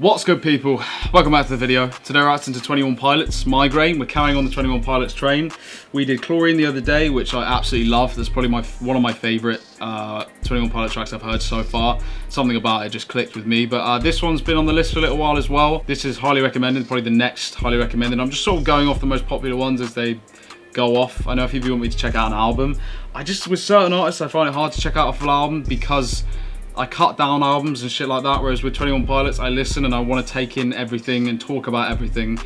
What's good, people? Welcome back to the video. Today we're reacting to 21 Pilots, Migraine. We're carrying on the 21 Pilots train. We did Chlorine the other day, which I absolutely love. That's probably one of my favourite 21 Pilots tracks I've heard so far. Something about it just clicked with me. But this one's been on the list for a little while as well. This is highly recommended, probably the next highly recommended. I'm just sort of going off the most popular ones as they go off. I know a few of you want me to check out an album. With certain artists, I find it hard to check out a full album because I cut down albums and shit like that, whereas with 21 Pilots, I listen and I want to take in everything and talk about everything.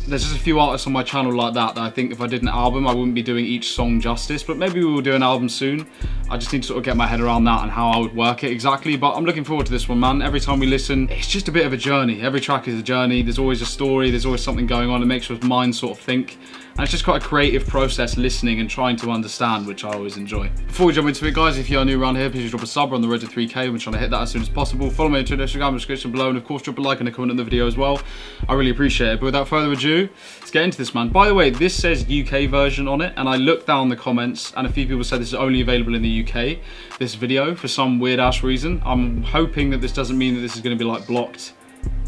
There's just a few artists on my channel like that I think if I did an album, I wouldn't be doing each song justice, but maybe we will do an album soon. I just need to sort of get my head around that and how I would work it exactly, but I'm looking forward to this one, man. Every time we listen, it's just a bit of a journey. Every track is a journey. There's always a story. There's always something going on. It makes your mind sort of think. And it's just quite a creative process listening and trying to understand, which I always enjoy. Before we jump into it, guys, if you are new around here, please drop a sub. We're on the road to 3K. We're trying to hit that as soon as possible. Follow me on Twitter, Instagram, description below, and of course drop a like and a comment on the video as well. I really appreciate it. But without further ado, let's get into this, man. By the way, this says UK version on it, and I looked down the comments, and a few people said this is only available in the UK, this video, for some weird ass reason. I'm hoping that this doesn't mean that this is going to be like blocked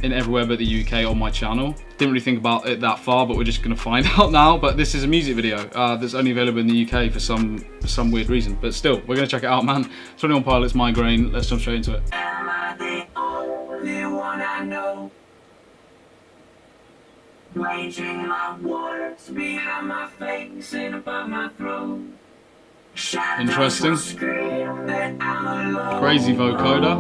in everywhere but the UK on my channel. Didn't really think about it that far, but we're just gonna find out now. But this is a music video that's only available in the UK for some weird reason. But still, we're gonna check it out, man. 21 Pilots, Migraine. Let's jump straight into it. Am I the only one I know? Waging my wars behind my face and above my throat. Interesting. Crazy vocoder.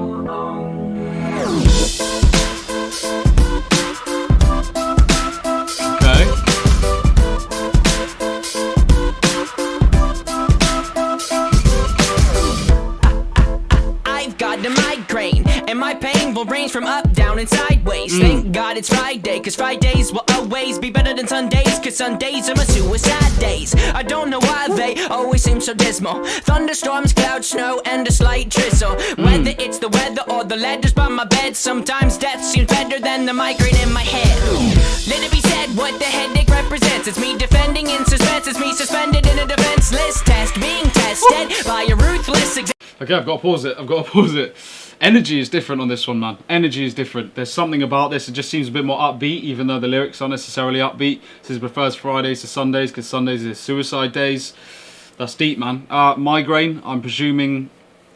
Range from up, down, and sideways. Thank God it's Friday, cause Fridays will always be better than Sundays, cause Sundays are my suicide days. I don't know why they always seem so dismal. Thunderstorms, clouds, snow, and a slight drizzle. Whether it's the weather or the letters by my bed, sometimes death seems better than the migraine in my head. Let it be said what the headache represents. It's me defending in suspense. It's me suspended in a defenseless test, being tested by a ruthless Okay, I've got to pause it. Energy is different on this one, man. Energy is different. There's something about this. It just seems a bit more upbeat, even though the lyrics aren't necessarily upbeat. Says he prefers Fridays to Sundays because Sundays are suicide days. That's deep, man. Migraine, I'm presuming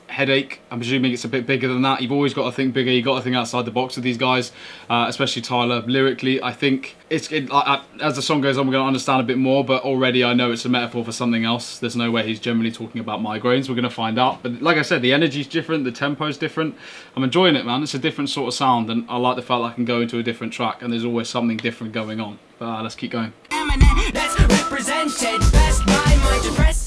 headache. I'm presuming it's a bit bigger than that. You've always got to think bigger. You've got to think outside the box with these guys, especially Tyler. Lyrically, I think as the song goes on, we're going to understand a bit more, but already I know it's a metaphor for something else. There's no way he's generally talking about migraines. We're going to find out. But like I said, the energy's different. The tempo's different. I'm enjoying it, man. It's a different sort of sound, and I like the fact that I can go into a different track, and there's always something different going on. But let's keep going. That's represented best by my depressing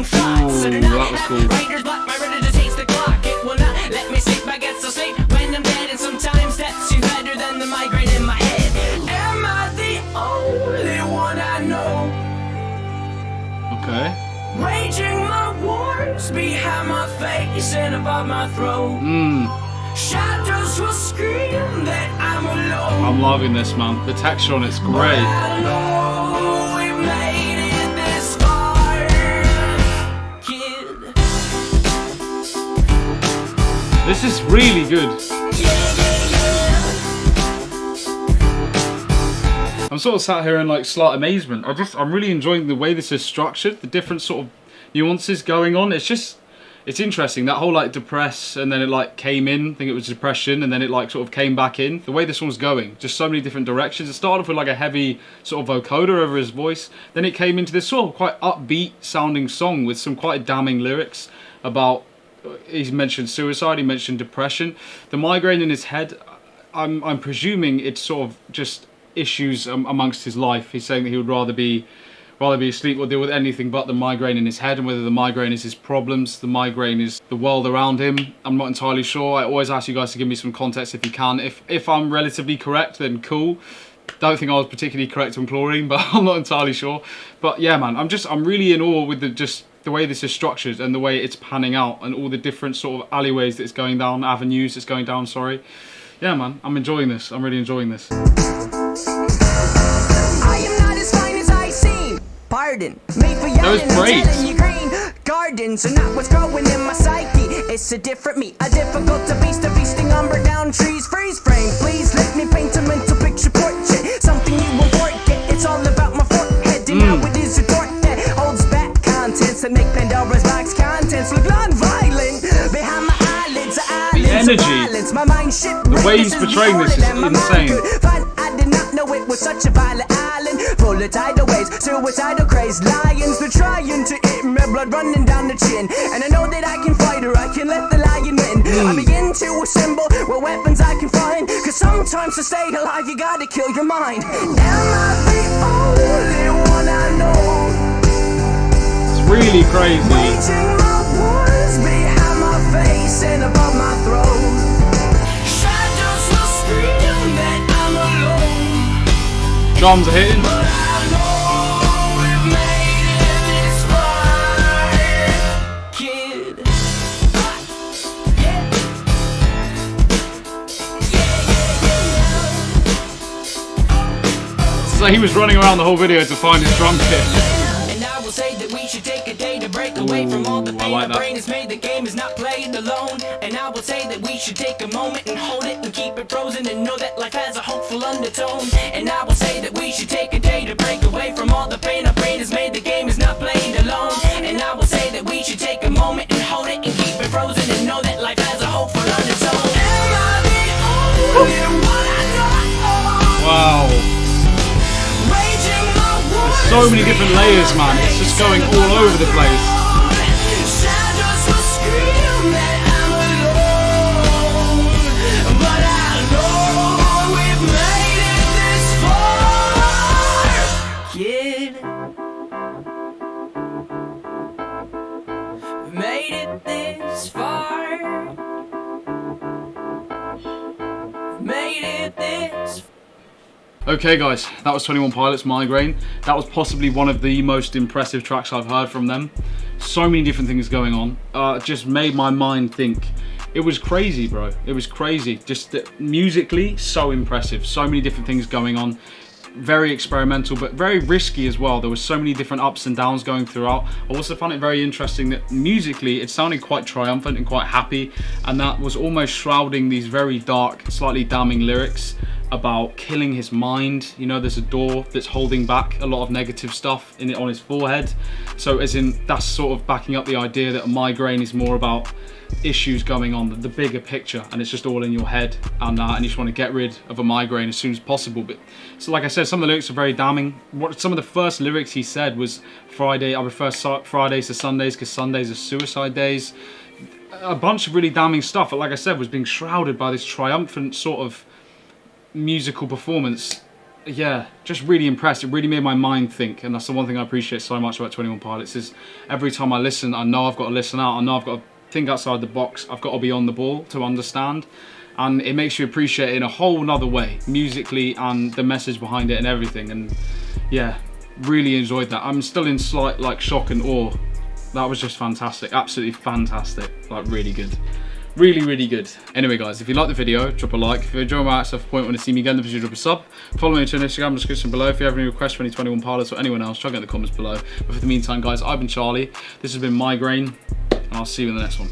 thoughts. Ooh, that was cool. Raiders block my ready to taste the clock. It will not let me sleep. I get so sleep when I'm dead, and sometimes that seems better than the migraine in my head. Am I the only one I know? Okay. Waging my wars behind my face and above my throat. Shadows will scream that I'm alone. I'm loving this, man. The texture on it's great. I know we made it this far, kid. This is really good. I'm sort of sat here in like slight amazement. I'm really enjoying the way this is structured, the different sort of nuances going on. It's interesting, that whole like depress, and then it like came in, I think it was depression, and then it like sort of came back in. The way this one's going, just so many different directions. It started off with like a heavy sort of vocoder over his voice, then it came into this sort of quite upbeat sounding song with some quite damning lyrics about, he's mentioned suicide, he mentioned depression. The migraine in his head, I'm presuming it's sort of just issues amongst his life. He's saying that he would rather be asleep or deal with anything but the migraine in his head, and whether the migraine is his problems, the migraine is the world around him. I'm not entirely sure. I always ask you guys to give me some context if you can. If I'm relatively correct, then cool. Don't think I was particularly correct on Chlorine, but I'm not entirely sure. But yeah, man, I'm really in awe with the way this is structured and the way it's panning out and all the different sort of alleyways that it's going down, avenues it's going down, sorry. Yeah, man, I'm enjoying this. I'm really enjoying this. Pardon me for yelling and telling you green gardens are not what's growing in my psyche. It's a different me, a difficult to beast, a feasting on burnt down trees. makes my mind shift. The way he's portraying this is insane. I did not know it was such a violent island, full of tidal waves, suicidal crazed lions. They're trying to eat me, blood running down the chin. And I know that I can fight or I can let the lion win. I begin to assemble what weapons I can find, cause sometimes to stay alive you gotta kill your mind. Am I the only one I know? It's really crazy. Waging my wars behind my face and above my throat. Shadows will scream that I'm alone. Drums are hitting. But I know we've made it this far, kid. So he was running around the whole video to find his drum kit. And I will say that we should take a day to break away from all the pain. The brain is made, the game is not played alone. And I will say that we should take a moment and hold it and keep it frozen and know that life has a hopeful undertone. And I will say that we should take a day to break away from all the pain. Our brain is made, the game is not played alone. And I will say that we should take a moment and hold it and keep it frozen and know that life has a hopeful undertone. Am I the only one I know? Wow. So many different layers, man. It's just going all over the place. Shadows will scream that I'm alone, but I know we've made it this far, kid. We've made it this far. We've made it this far. Okay guys, that was 21 Pilots, Migraine. That was possibly one of the most impressive tracks I've heard from them. So many different things going on. Just made my mind think. It was crazy, bro. It was crazy. Just musically, so impressive. So many different things going on. Very experimental, but very risky as well. There was so many different ups and downs going throughout. I also found it very interesting that musically it sounded quite triumphant and quite happy, and that was almost shrouding these very dark, slightly damning lyrics about killing his mind. You know, there's a door that's holding back a lot of negative stuff on his forehead. So as in, that's sort of backing up the idea that a migraine is more about issues going on, the bigger picture, and it's just all in your head, and you just want to get rid of a migraine as soon as possible. But so like I said, some of the lyrics are very damning. Some of the first lyrics he said was, Friday, I prefer Fridays to Sundays because Sundays are suicide days. A bunch of really damning stuff, but like I said, was being shrouded by this triumphant sort of musical performance. Yeah, just really impressed. It really made my mind think, and that's the one thing I appreciate so much about 21 Pilots is every time I listen, I know I've got to listen out, I know I've got to think outside the box, I've got to be on the ball to understand, and it makes you appreciate it in a whole nother way, musically and the message behind it and everything. And yeah, really enjoyed that. I'm still in slight like shock and awe. That was just fantastic, absolutely fantastic, like really good. Really, really good. Anyway guys, if you like the video, drop a like. If you enjoy my stuff, point want to see me again, then drop a sub. Follow me on Instagram, description below. If you have any requests for any 21 Pilots or anyone else, try to get in the comments below. But for the meantime guys, I've been Charlie, this has been Migraine, and I'll see you in the next one.